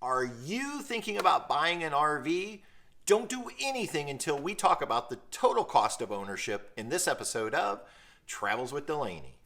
Are you thinking about buying an RV? Don't do anything until we talk about the total cost of ownership in this episode of Travels with Delaney.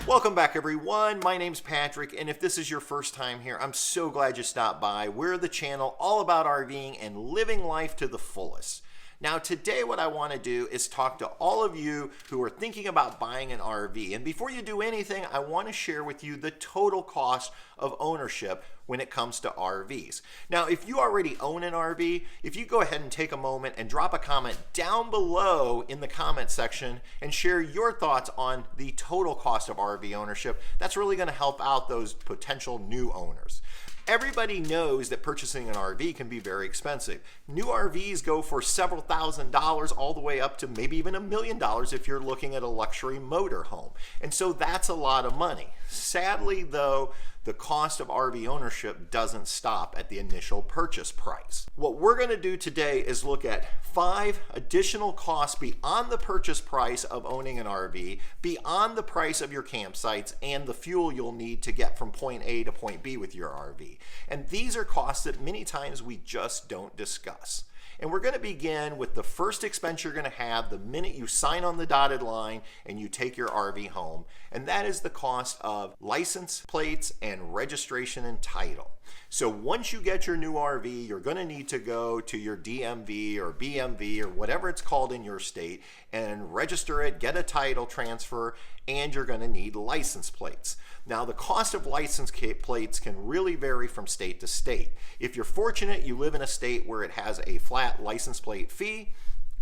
Welcome back, everyone. My name's Patrick, and if this is your first time here, I'm so glad you stopped by. We're the channel all about RVing and living life to the fullest. Now, today what I want to do is talk to all of you who are thinking about buying an RV. And before you do anything, I want to share with you the total cost of ownership when it comes to RVs. Now, if you already own an RV, if you go ahead and take a moment and drop a comment down below in the comment section and share your thoughts on the total cost of RV ownership, that's really going to help out those potential new owners. Everybody knows that purchasing an RV can be very expensive. New RVs go for several $1,000s all the way up to maybe even $1 million if you're looking at a luxury motorhome. And so that's a lot of money. Sadly, though, the cost of RV ownership doesn't stop at the initial purchase price. What we're going to do today is look at 5 additional costs beyond the purchase price of owning an RV, beyond the price of your campsites, and the fuel you'll need to get from point A to point B with your RV. And these are costs that many times we just don't discuss. And we're going to begin with the first expense you're going to have the minute you sign on the dotted line and you take your RV home, and that is the cost of license plates and registration and title. So once you get your new RV, you're going to need to go to your DMV or BMV or whatever it's called in your state and register it, get a title transfer, and you're going to need license plates. Now, the cost of license plates can really vary from state to state. If you're fortunate, you live in a state where it has a flat license plate fee,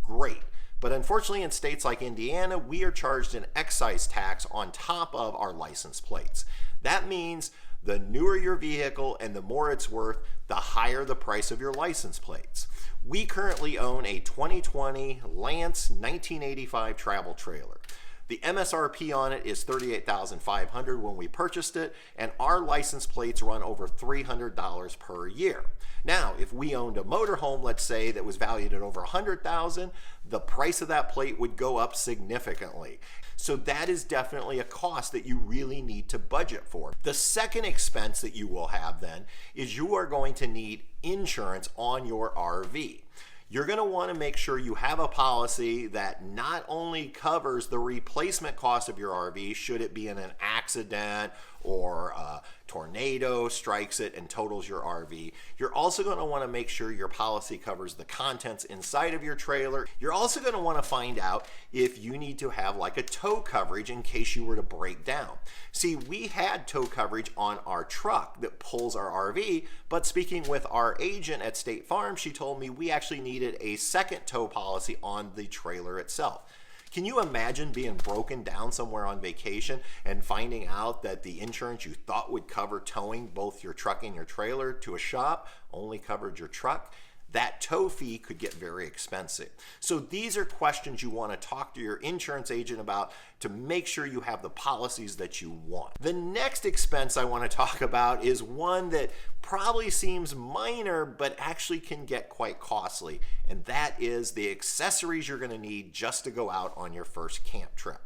great. But unfortunately, in states like Indiana, we are charged an excise tax on top of our license plates. That means the newer your vehicle and the more it's worth, the higher the price of your license plates. We currently own a 2020 Lance 1985 travel trailer. The MSRP on it is $38,500 when we purchased it, and our license plates run over $300 per year. Now, if we owned a motorhome, let's say, that was valued at over $100,000, the price of that plate would go up significantly. So that is definitely a cost that you really need to budget for. The second expense that you will have then is you are going to need insurance on your RV. You're going to want to make sure you have a policy that not only covers the replacement cost of your RV should it be in an accident or a tornado strikes it and totals your RV. You're also going to want to make sure your policy covers the contents inside of your trailer. You're also going to want to find out if you need to have like a tow coverage in case you were to break down. See, we had tow coverage on our truck that pulls our RV, but speaking with our agent at State Farm, she told me we actually needed a second tow policy on the trailer itself. Can you imagine being broken down somewhere on vacation and finding out that the insurance you thought would cover towing both your truck and your trailer to a shop only covered your truck? That tow fee could get very expensive. So these are questions you want to talk to your insurance agent about to make sure you have the policies that you want. The next expense I want to talk about is one that probably seems minor but actually can get quite costly, and that is the accessories you're going to need just to go out on your first camp trip.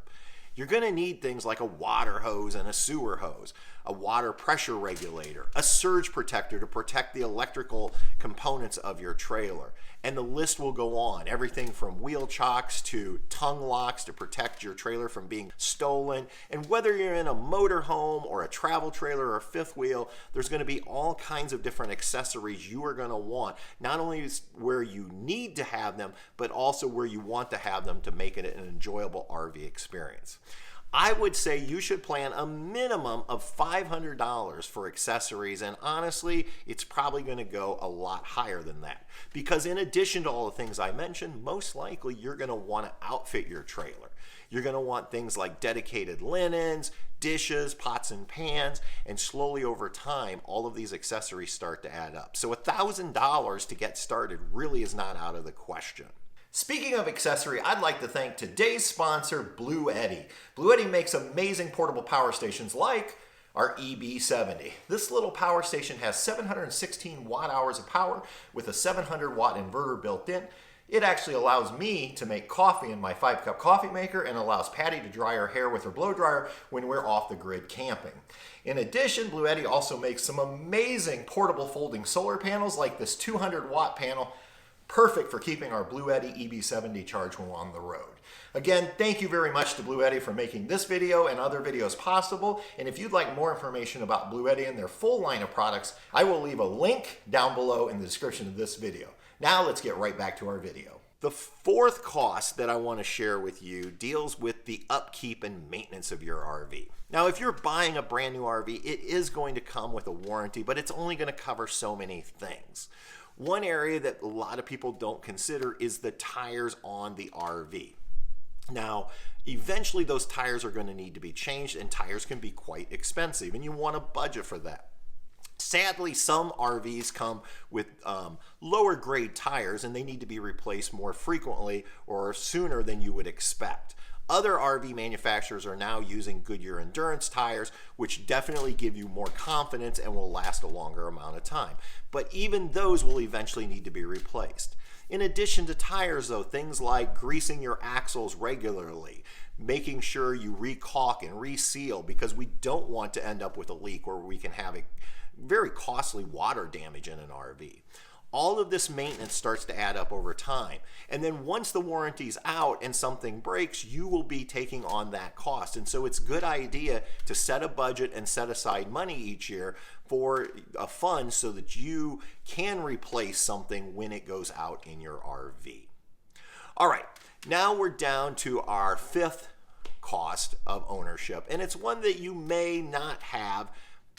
You're going to need things like a water hose and a sewer hose, a water pressure regulator, a surge protector to protect the electrical components of your trailer, and the list will go on. Everything from wheel chocks to tongue locks to protect your trailer from being stolen. And whether you're in a motorhome or a travel trailer or a fifth wheel, there's going to be all kinds of different accessories you are going to want, not only where you need to have them, but also where you want to have them to make it an enjoyable RV experience. I would say you should plan a minimum of $500 for accessories, and honestly, it's probably going to go a lot higher than that. Because in addition to all the things I mentioned, most likely you're going to want to outfit your trailer. You're going to want things like dedicated linens, dishes, pots and pans, and slowly over time, all of these accessories start to add up. So $1,000 to get started really is not out of the question. Speaking of accessory, I'd like to thank today's sponsor, Blue Eddy. Blue Eddy makes amazing portable power stations like our EB70. This little power station has 716 watt hours of power with a 700 watt inverter built in. It actually allows me to make coffee in my 5-cup coffee maker and allows Patty to dry her hair with her blow dryer when we're off the grid camping. In addition, Bluetti also makes some amazing portable folding solar panels like this 200-watt panel, perfect for keeping our Bluetti EB70 charged when we're on the road. Again, thank you very much to Bluetti for making this video and other videos possible. And if you'd like more information about Bluetti and their full line of products, I will leave a link down below in the description of this video. Now let's get right back to our video. The fourth cost that I want to share with you deals with the upkeep and maintenance of your RV. Now, if you're buying a brand new RV, it is going to come with a warranty, but it's only going to cover so many things. One area that a lot of people don't consider is the tires on the RV. Now, eventually those tires are going to need to be changed, and tires can be quite expensive, and you want to budget for that. Sadly, some RVs come with lower grade tires, and they need to be replaced more frequently or sooner than you would expect. Other RV manufacturers are now using Goodyear Endurance tires, which definitely give you more confidence and will last a longer amount of time. But even those will eventually need to be replaced. In addition to tires though, things like greasing your axles regularly, making sure you recaulk and reseal, because we don't want to end up with a leak where we can have a very costly water damage in an RV. All of this maintenance starts to add up over time. And then once the warranty's out and something breaks, you will be taking on that cost. And so it's a good idea to set a budget and set aside money each year for a fund so that you can replace something when it goes out in your RV. All right, now we're down to our fifth cost of ownership. And it's one that you may not have,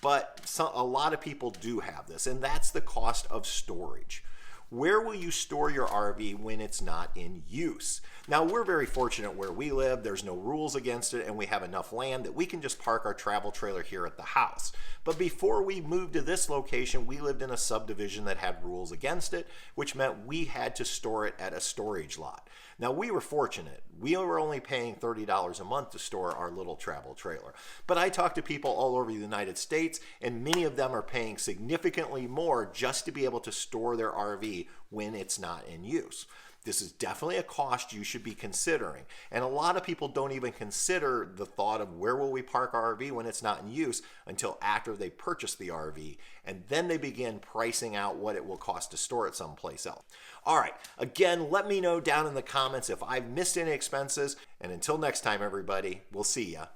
but a lot of people do have this, and that's the cost of storage. Where will you store your RV when it's not in use? Now, we're very fortunate where we live. There's no rules against it, and we have enough land that we can just park our travel trailer here at the house. But before we moved to this location, we lived in a subdivision that had rules against it, which meant we had to store it at a storage lot. Now, we were fortunate. We were only paying $30 a month to store our little travel trailer. But I talked to people all over the United States, and many of them are paying significantly more just to be able to store their RV when it's not in use. This is definitely a cost you should be considering. And a lot of people don't even consider the thought of where will we park our RV when it's not in use until after they purchase the RV. And then they begin pricing out what it will cost to store it someplace else. All right, again, let me know down in the comments if I've missed any expenses. And until next time, everybody, we'll see ya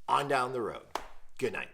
on down the road. Good night.